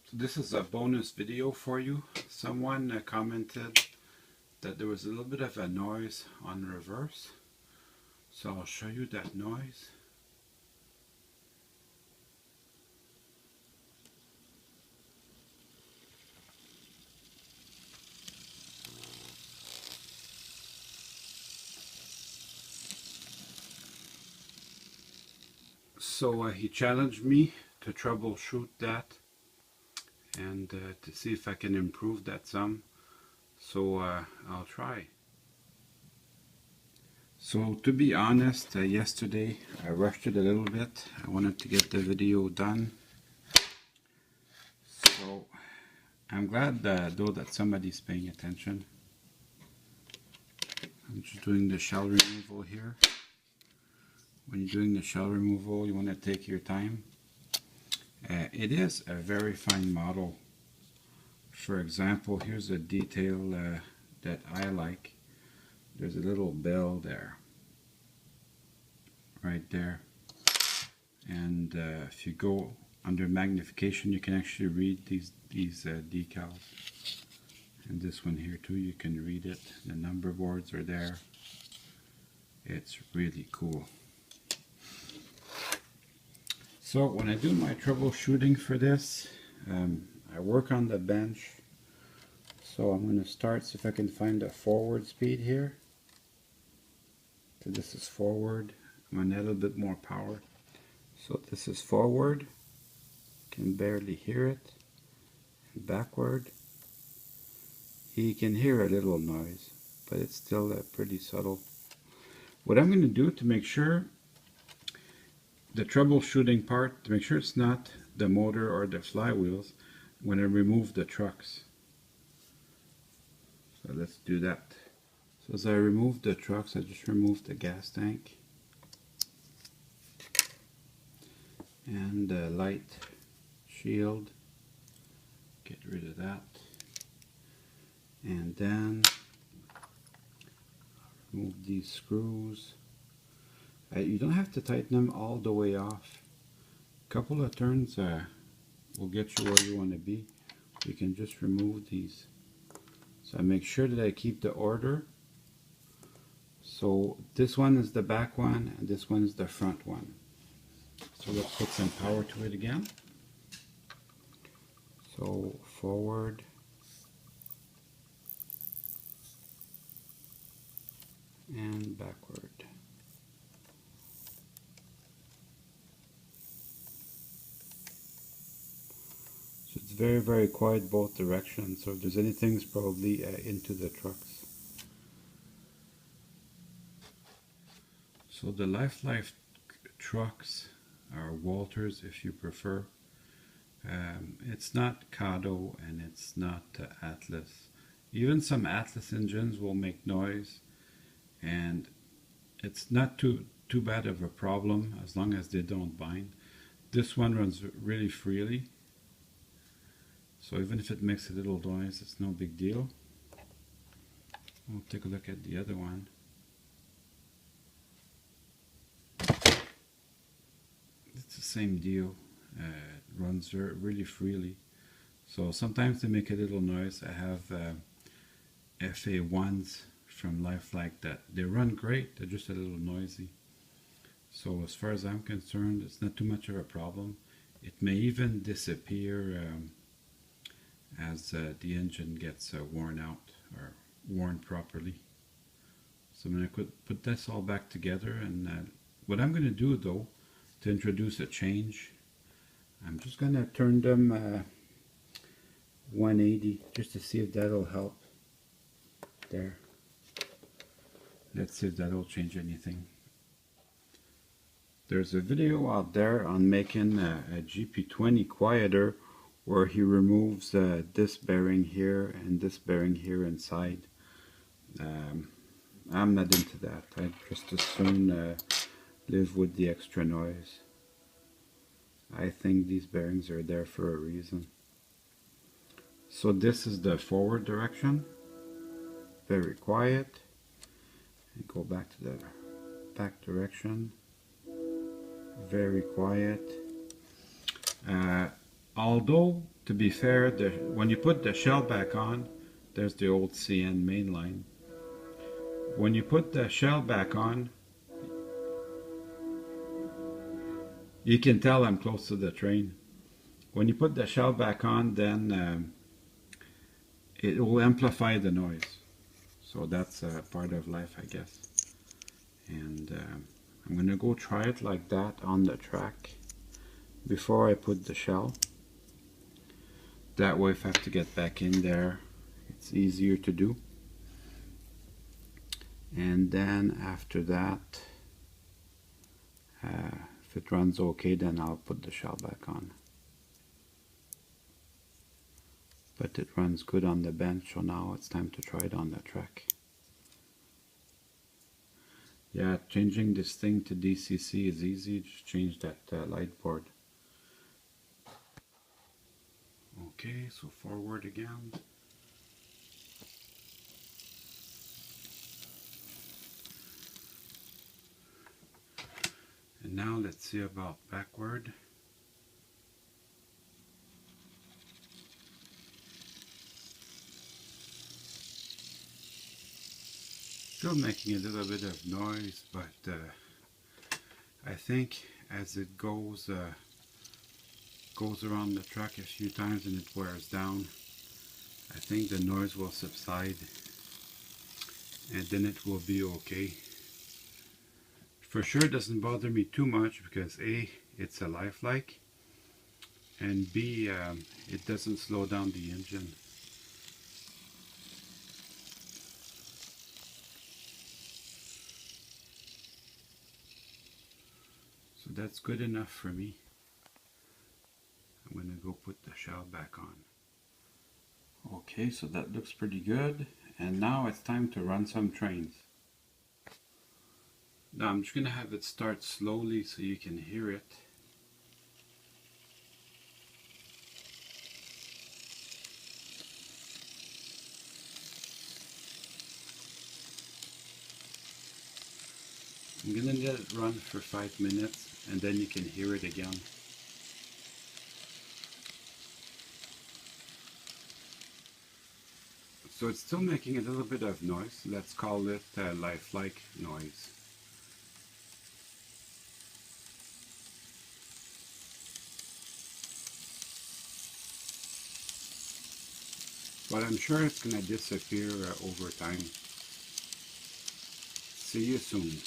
So this is a bonus video for you. Someone commented that there was a little bit of a noise on reverse. So I'll show you that noise. So he challenged me to troubleshoot that and to see if I can improve that some. So I'll try. So to be honest, yesterday I rushed it a little bit. I wanted to get the video done. So I'm glad though that somebody's paying attention. I'm just doing the shell removal here. When you're doing the shell removal, you want to take your time. It is a very fine model. For example, here's a detail that I like. There's a little bell there, right there. And if you go under magnification, you can actually read these decals. And this one here too, you can read it. The number boards are there. It's really cool. So when I do my troubleshooting for this, I work on the bench. So I'm going to start, see if I can find a forward speed here. So this is forward. I'm going to add a little bit more power. So this is forward. Can barely hear it. And backward. You can hear a little noise, but it's still pretty subtle. What I'm going to do to make sure the troubleshooting part, to make sure it's not the motor or the flywheels, when I remove the trucks. So let's do that. So as I remove the trucks, I just remove the gas tank and the light shield. Get rid of that. And then remove these screws. You don't have to tighten them all the way off. A couple of turns will get you where you want to be. You can just remove these. So I make sure that I keep the order. So this one is the back one and this one is the front one. So let's put some power to it again. So forward. And backward. So it's very, very quiet both directions. So if there's anything, it's probably into the trucks. So the Life trucks are Walthers if you prefer. It's not Cado and it's not Atlas. Even some Atlas engines will make noise, and it's not too bad of a problem as long as they don't bind. This one runs really freely, so even if it makes a little noise, it's no big deal. We'll take a look at the other one. It's the same deal. It runs really freely. So sometimes they make a little noise. I have FA1s from Lifelike that they run great, they're just a little noisy. So as far as I'm concerned, it's not too much of a problem. It may even disappear as the engine gets worn out or worn properly. So I'm going to put this all back together, and what I'm going to do though, to introduce a change, I'm just going to turn them 180 just to see if that'll help. There. Let's see if that'll change anything. There's a video out there on making a GP20 quieter where he removes this bearing here and this bearing here inside. I'm not into that. I'd just as soon live with the extra noise. I think these bearings are there for a reason. So this is the forward direction. Very quiet. And go back to the back direction. Very quiet. Although To be fair, when you put the shell back on, there's the old CN main line. When you put the shell back on, you can tell I'm close to the train. When you put the shell back on, then it will amplify the noise. So that's a part of life, I guess. And I'm gonna go try it like that on the track before I put the shell. That way, if I have to get back in there, it's easier to do. And then after that, if it runs okay, then I'll put the shell back on. But it runs good on the bench, so now it's time to try it on the track. Yeah, changing this thing to DCC is easy. Just change that light board. Okay, so forward again. And now let's see about backward. Still making a little bit of noise, but I think as it goes around the track a few times and it wears down, I think the noise will subside and then it will be okay. For sure it doesn't bother me too much because A, it's a lifelike, and B, it doesn't slow down the engine. So that's good enough for me. I'm going to go put the shell back on. Okay, so that looks pretty good. And now it's time to run some trains. Now I'm just going to have it start slowly so you can hear it. I'm going to let it run for 5 minutes and then you can hear it again. So it's still making a little bit of noise. Let's call it lifelike noise. But I'm sure it's going to disappear over time. See you soon.